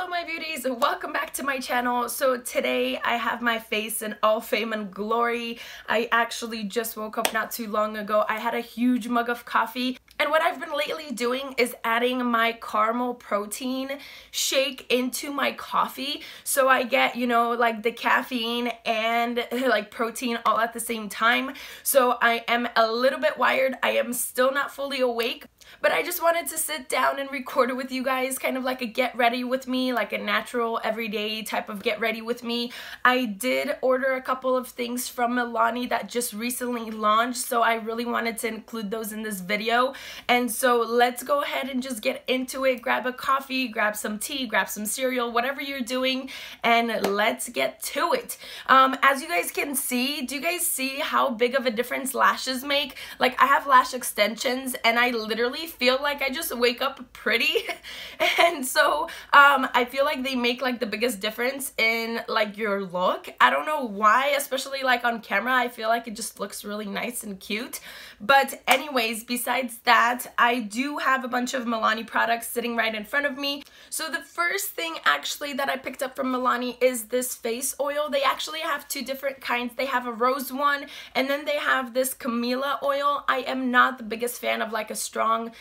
Hello my beauties, welcome back to my channel. So today I have my face in all fame and glory. I actually just woke up not too long ago. I had a huge mug of coffee, and what I've been lately doing is adding my caramel protein shake into my coffee, so I get, you know, like the caffeine and like protein all at the same time. So I am a little bit wired. I am still not fully awake, but I just wanted to sit down and record it with you guys, kind of like a get ready with me, like a natural everyday type of get ready with me. I did order a couple of things from MILANI that just recently launched, so I really wanted to include those in this video. And so let's go ahead and just get into it. Grab a coffee, grab some tea, grab some cereal, whatever you're doing, and let's get to it. As you guys can see, do you guys see how big of a difference lashes make? Like, I have lash extensions and I literally feel like I just wake up pretty. And so I feel like they make like the biggest difference in like your look. I don't know why, especially like on camera, I feel like it just looks really nice and cute. But anyways, besides that, I do have a bunch of MILANI products sitting right in front of me. So the first thing actually that I picked up from MILANI is this face oil. They actually have two different kinds. They have a rose one, and then they have this Camellia oil. I am not the biggest fan of like a strong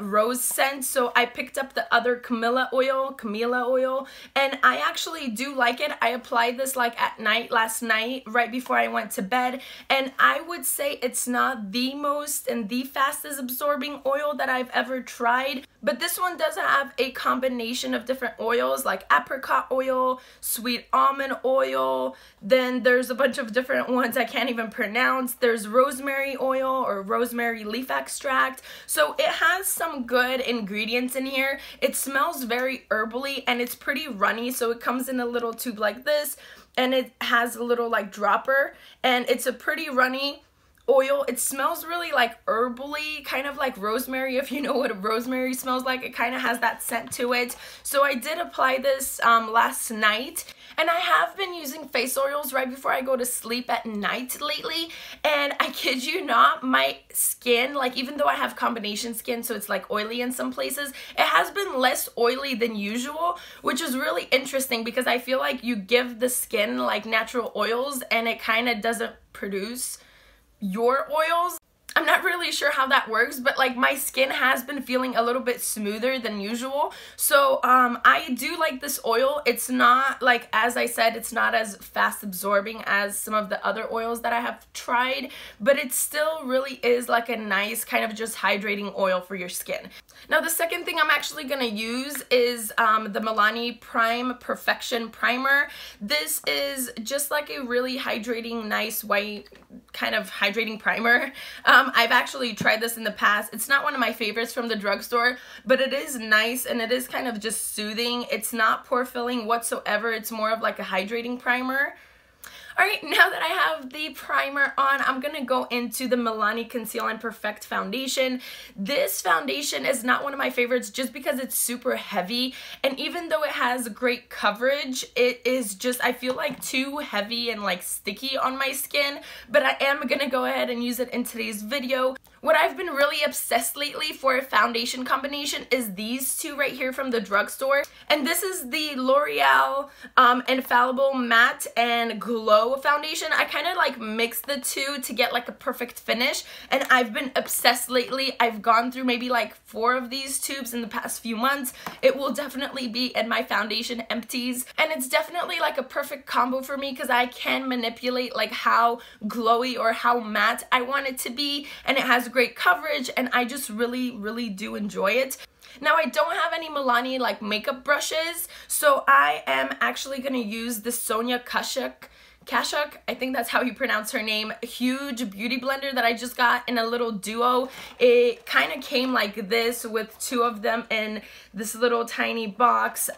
rose scent, so I picked up the other Camellia oil, and I actually do like it. I applied this like at night last night right before I went to bed, and I would say it's not the most and the fastest absorbing oil that I've ever tried, but this one does have a combination of different oils like apricot oil, sweet almond oil, then there's a bunch of different ones I can't even pronounce. There's rosemary oil or rosemary leaf extract. So it has some good ingredients in here. It smells very herbally and it's pretty runny, so it comes in a little tube like this, and it has a little like dropper, and it's a pretty runny oil. It smells really like herbally, kind of like rosemary, if you know what a rosemary smells like. It kind of has that scent to it. So I did apply this last night, and I have been using face oils right before I go to sleep at night lately, and I kid you not, my skin, like even though I have combination skin, so it's like oily in some places, it has been less oily than usual, which is really interesting because I feel like you give the skin like natural oils and it kind of doesn't produce your oils. I'm not really sure how that works, but like my skin has been feeling a little bit smoother than usual. So I do like this oil. It's not, like, as I said, it's not as fast absorbing as some of the other oils that I have tried, but it still really is like a nice kind of just hydrating oil for your skin. Now the second thing I'm actually gonna use is the MILANI Prime Perfection Primer. This is just like a really hydrating, nice white kind of hydrating primer. I've actually tried this in the past. It's not one of my favorites from the drugstore, but it is nice and it is kind of just soothing. It's not pore filling whatsoever. It's more of like a hydrating primer. Alright, now that I have the primer on, I'm going to go into the MILANI Conceal and Perfect Foundation. This foundation is not one of my favorites just because it's super heavy, and even though it has great coverage, it is just, I feel like, too heavy and like sticky on my skin, but I am going to go ahead and use it in today's video. What I've been really obsessed lately for a foundation combination is these two right here from the drugstore, and this is the L'Oreal Infallible Matte and Glow foundation. I kind of like mix the two to get like a perfect finish, and I've been obsessed lately. I've gone through maybe like 4 of these tubes in the past few months. It will definitely be in my foundation empties, and it's definitely like a perfect combo for me because I can manipulate like how glowy or how matte I want it to be, and it has great coverage, and I just really do enjoy it. Now I don't have any MILANI like makeup brushes, so I am actually going to use the Sonia Kashuk, I think that's how you pronounce her name, huge beauty blender that I just got in a little duo. It kind of came like this with 2 of them in this little tiny box.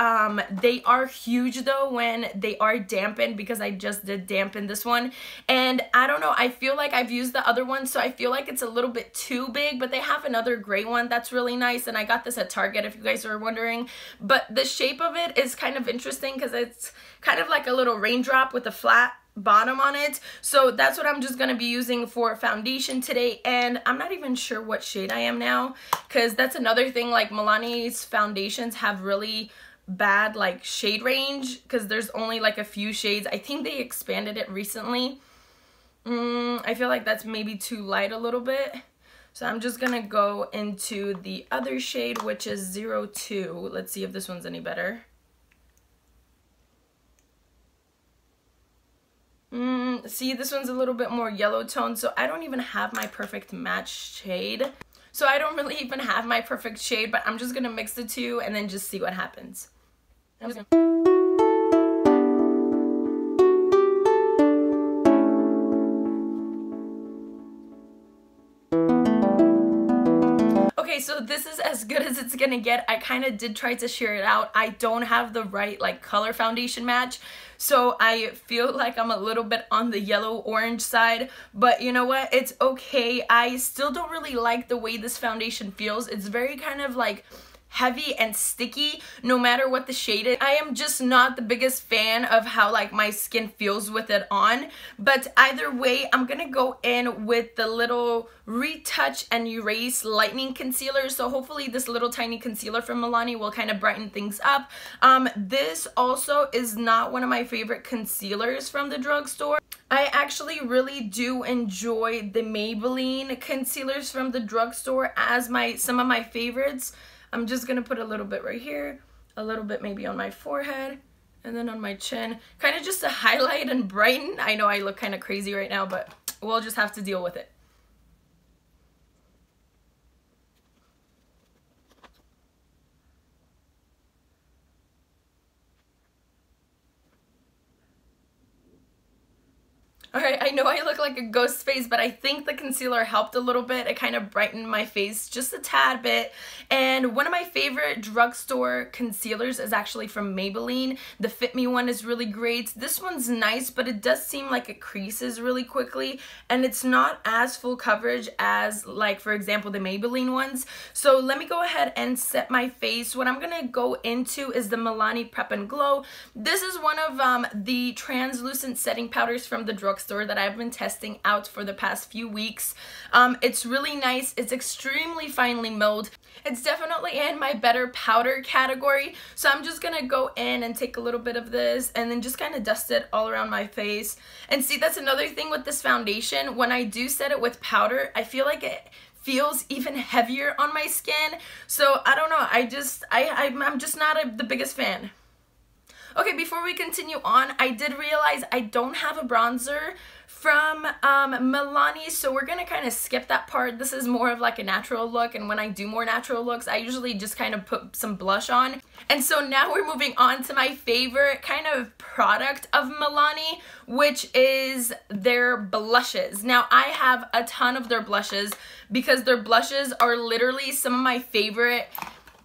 They are huge though when they are dampened, because I just did dampen this one, and I don't know, I feel like I've used the other one, so I feel like it's a little bit too big, but they have another gray one that's really nice, and I got this at Target if you guys are wondering. But the shape of it is kind of interesting because it's kind of like a little raindrop with a flat bottom on it. So that's what I'm just going to be using for foundation today, and I'm not even sure what shade I am now, because that's another thing, like MILANI's foundations have really bad like shade range because there's only like a few shades. I think they expanded it recently. I feel like that's maybe too light a little bit. So I'm just gonna go into the other shade, which is 02. Let's see if this one's any better. See, this one's a little bit more yellow tone, so I don't even have my perfect match shade. So I don't really even have my perfect shade, but I'm just gonna mix the two and then just see what happens. Okay, so this is as good as it's gonna get. I kind of did try to share it out. I don't have the right like color foundation match, so I feel like I'm a little bit on the yellow orange side, but you know what, it's okay. I still don't really like the way this foundation feels. It's very kind of like heavy and sticky no matter what the shade is. I am just not the biggest fan of how like my skin feels with it on, but either way I'm gonna go in with the little Retouch and Erase Lightening Concealer. So hopefully this little tiny concealer from Milani will kind of brighten things up. This also is not one of my favorite concealers from the drugstore. I actually really do enjoy the Maybelline concealers from the drugstore as some of my favorites. I'm just gonna put a little bit right here, a little bit maybe on my forehead, and then on my chin, kind of just to highlight and brighten. I know I look kind of crazy right now, but we'll just have to deal with it. Alright, I know I look like a ghost face, but I think the concealer helped a little bit. It kind of brightened my face just a tad bit. And one of my favorite drugstore concealers is actually from Maybelline. The Fit Me one is really great. This one's nice, but it does seem like it creases really quickly, and it's not as full coverage as, like, for example, the Maybelline ones. So let me go ahead and set my face. What I'm gonna go into is the Milani Prep and Glow. This is one of the translucent setting powders from the drugstore that I've been testing out for the past few weeks. It's really nice. It's extremely finely milled. It's definitely in my better powder category. So I'm just gonna go in and take a little bit of this and then just kind of dust it all around my face. And see, that's another thing with this foundation. When I do set it with powder, I feel like it feels even heavier on my skin. So I don't know. I'm just not the biggest fan. Okay, before we continue on, I did realize I don't have a bronzer from Milani, so we're gonna kind of skip that part. This is more of like a natural look, and when I do more natural looks, I usually just kind of put some blush on. And so now we're moving on to my favorite kind of product of Milani, which is their blushes. Now, I have a ton of their blushes because their blushes are literally some of my favorite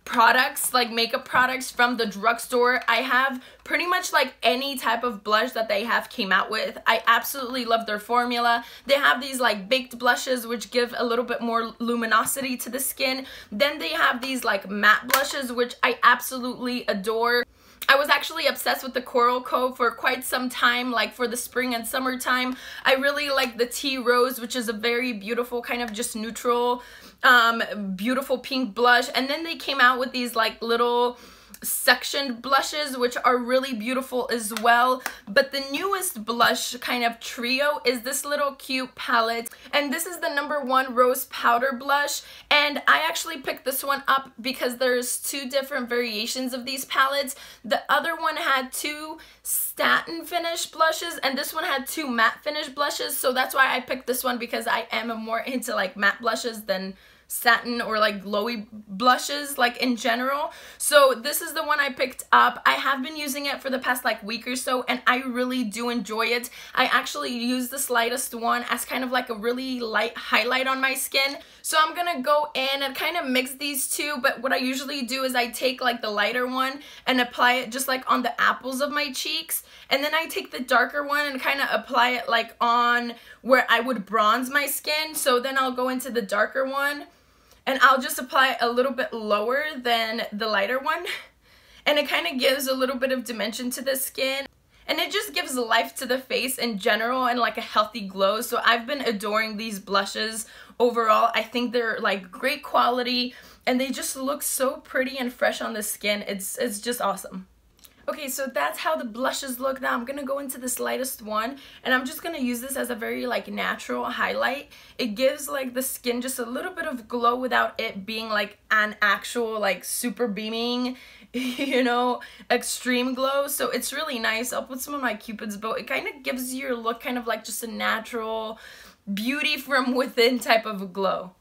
products, like makeup products from the drugstore. I have pretty much like any type of blush that they have came out with. I absolutely love their formula. They have these like baked blushes which give a little bit more luminosity to the skin. Then they have these like matte blushes which I absolutely adore. I was actually obsessed with the Coral Cove for quite some time, like for the spring and summertime. I really like the Tea Rose, which is a very beautiful kind of just neutral, beautiful pink blush. And then they came out with these like little sectioned blushes which are really beautiful as well. But the newest blush kind of trio is this little cute palette, and this is the #1 Rose Powder blush. And I actually picked this one up because there's two different variations of these palettes. The other one had two satin finish blushes and this one had two matte finish blushes, so that's why I picked this one, because I am more into like matte blushes than satin or like glowy blushes like in general. So this is the one I picked up. I have been using it for the past like week or so and I really do enjoy it. I actually use the lightest one as kind of like a really light highlight on my skin. So I'm gonna go in and kind of mix these two, but what I usually do is I take like the lighter one and apply it just like on the apples of my cheeks, and then I take the darker one and kind of apply it like on where I would bronze my skin. So then I'll go into the darker one and I'll just apply it a little bit lower than the lighter one, and it kind of gives a little bit of dimension to the skin, and it just gives life to the face in general and like a healthy glow. So I've been adoring these blushes overall. I think they're like great quality. and they just look so pretty and fresh on the skin. It's just awesome. Okay, so that's how the blushes look. Now I'm gonna go into this lightest one, and I'm just gonna use this as a very like natural highlight. It gives like the skin just a little bit of glow without it being like an actual like super beaming, you know, extreme glow. So it's really nice. I'll put some of my Cupid's bow. It kind of gives your look kind of like just a natural beauty from within type of glow.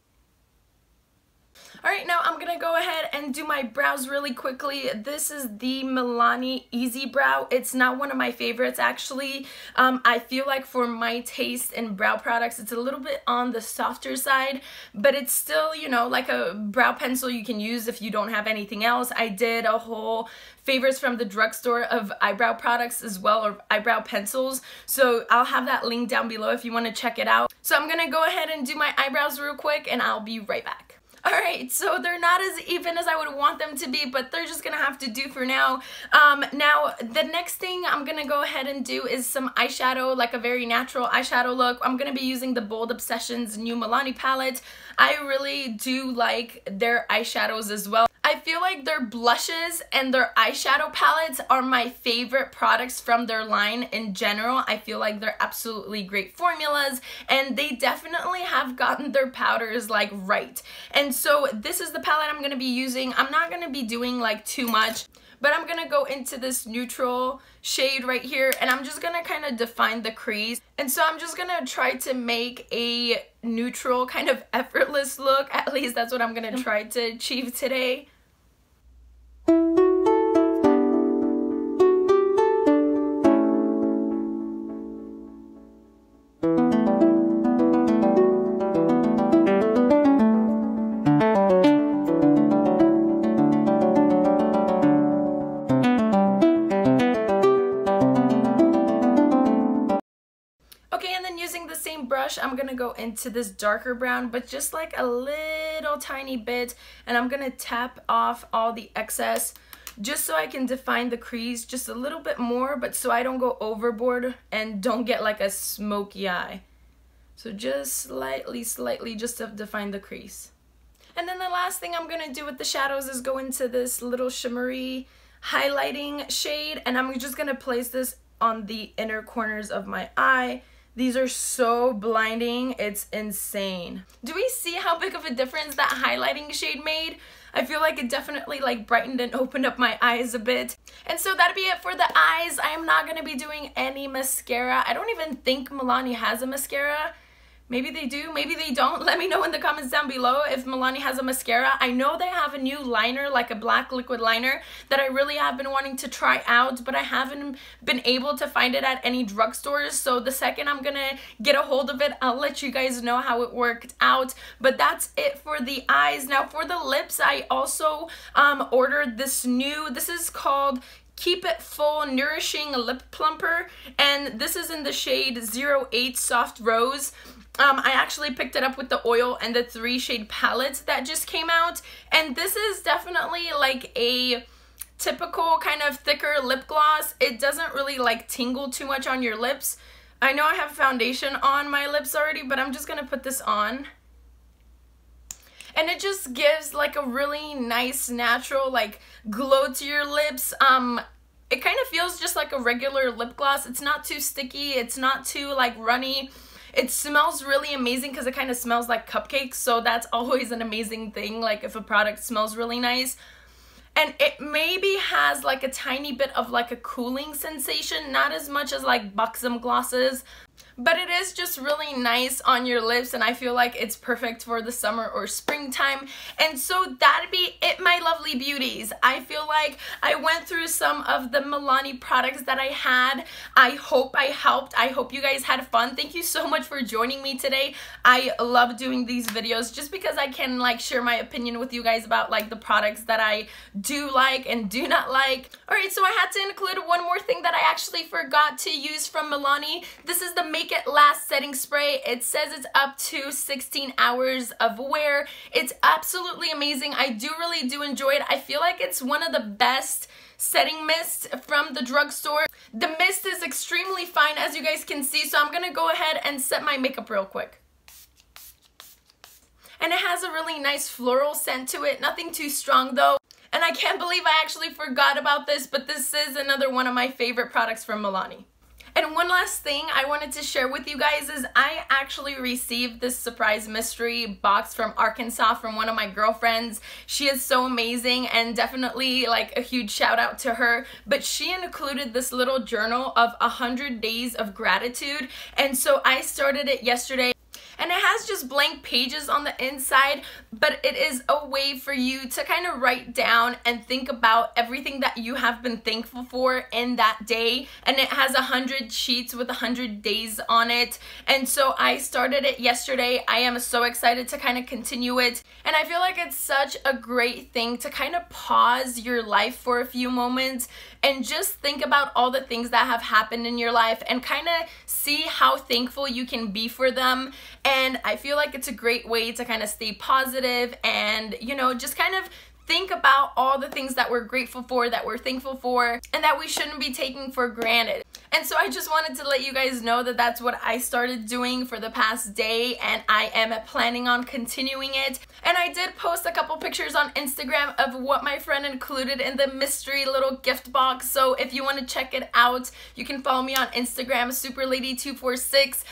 Alright, now I'm going to go ahead and do my brows really quickly. This is the MILANI Easy Brow. It's not one of my favorites actually. I feel like for my taste in brow products, it's a little bit on the softer side, but it's still, you know, like a brow pencil you can use if you don't have anything else. I did a whole favorites from the drugstore of eyebrow products as well, or eyebrow pencils, so I'll have that link down below if you want to check it out. So I'm going to go ahead and do my eyebrows real quick, and I'll be right back. Alright, so they're not as even as I would want them to be, but they're just gonna have to do for now. Now, the next thing I'm gonna go ahead and do is some eyeshadow, like a very natural eyeshadow look. I'm gonna be using the Bold Obsessions new MILANI palette. I really do like their eyeshadows as well. I feel like their blushes and their eyeshadow palettes are my favorite products from their line in general. I feel like they're absolutely great formulas, and they definitely have gotten their powders like right. And so this is the palette I'm going to be using. I'm not going to be doing like too much, but I'm going to go into this neutral shade right here, and I'm just going to kind of define the crease. And so I'm just going to try to make a neutral kind of effortless look. At least that's what I'm going to try to achieve today. Brush, I'm gonna go into this darker brown, but just like a little tiny bit, and I'm gonna tap off all the excess just so I can define the crease just a little bit more, but so I don't go overboard and don't get like a smoky eye. So just slightly just to define the crease. And then the last thing I'm gonna do with the shadows is go into this little shimmery highlighting shade, and I'm just gonna place this on the inner corners of my eye. These are so blinding, it's insane. Do we see how big of a difference that highlighting shade made? I feel like it definitely like brightened and opened up my eyes a bit. And so that'd be it for the eyes. I am not gonna be doing any mascara. I don't even think MILANI has a mascara. Maybe they do, maybe they don't. Let me know in the comments down below if MILANI has a mascara. I know they have a new liner, like a black liquid liner, that I really have been wanting to try out, but I haven't been able to find it at any drugstores. So the second I'm gonna get a hold of it, I'll let you guys know how it worked out. But that's it for the eyes. Now for the lips, I also ordered this is called Keep It Full Nourishing Lip Plumper, and this is in the shade 08 Soft Rose. I actually picked it up with the oil and the 3-shade palette that just came out, and this is definitely like a typical kind of thicker lip gloss. It doesn't really like tingle too much on your lips. I know I have foundation on my lips already, but I'm just gonna put this on. And it just gives like a really nice natural like glow to your lips. It kind of feels just like a regular lip gloss. It's not too sticky, it's not too like runny. It smells really amazing because it kind of smells like cupcakes, so that's always an amazing thing, like if a product smells really nice. And it maybe has like a tiny bit of like a cooling sensation, not as much as like Buxom glosses, but it is just really nice on your lips, and I feel like it's perfect for the summer or springtime. And so that'd be it, my lovely beauties. I feel like I went through some of the MILANI products that I had. I hope I helped. I hope you guys had fun. Thank you so much for joining me today. I love doing these videos just because I can like share my opinion with you guys about like the products that I do like and do not like. Alright, so I had to include one more thing that I actually forgot to use from MILANI. This is the Make It Last setting spray. It says it's up to 16 hours of wear. It's absolutely amazing. I really do enjoy it. I feel like it's one of the best setting mists from the drugstore. The mist is extremely fine, as you guys can see, so I'm gonna go ahead and set my makeup real quick. and it has a really nice floral scent to it, nothing too strong though. And I can't believe I actually forgot about this, but this is another one of my favorite products from MILANI. And one last thing I wanted to share with you guys is I actually received this surprise mystery box from Arkansas from one of my girlfriends. She is so amazing, and definitely like a huge shout out to her. But she included this little journal of 100 days of gratitude, and so I started it yesterday. And it has just blank pages on the inside, but it is a way for you to kind of write down and think about everything that you have been thankful for in that day. And it has 100 sheets with 100 days on it. And so I started it yesterday. I am so excited to kind of continue it. And I feel like it's such a great thing to kind of pause your life for a few moments and just think about all the things that have happened in your life and kind of see how thankful you can be for them. And I feel like it's a great way to kind of stay positive and, you know, just kind of think about all the things that we're grateful for, that we're thankful for, and that we shouldn't be taking for granted. And so I just wanted to let you guys know that that's what I started doing for the past day, and I am planning on continuing it. And I did post a couple pictures on Instagram of what my friend included in the mystery little gift box. So if you want to check it out, you can follow me on Instagram, superlady246.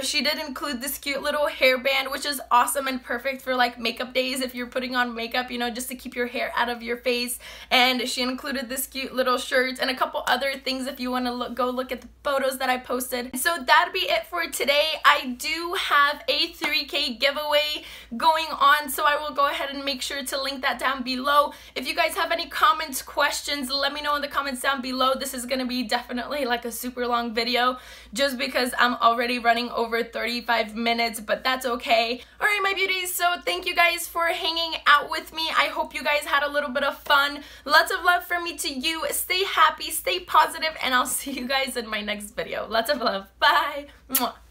She did include this cute little hairband, which is awesome and perfect for like makeup days if you're putting on makeup, you know, just to keep your hair out of your face. And she included this cute little shirt and a couple other things if you want to go look at the photos that I posted. So that'd be it for today. I do have a 3K giveaway going on, so I will go ahead and make sure to link that down below. If you guys have any comments, questions, let me know in the comments down below. This is gonna be definitely like a super long video just because I'm already running over 35 minutes, but that's okay. Alright, my beauties, so thank you guys for hanging out with me. I hope you guys had a little bit of fun. Lots of love from me to you. Stay happy, stay positive, and I'll see you guys in my next video. Lots of love. Bye. Mwah.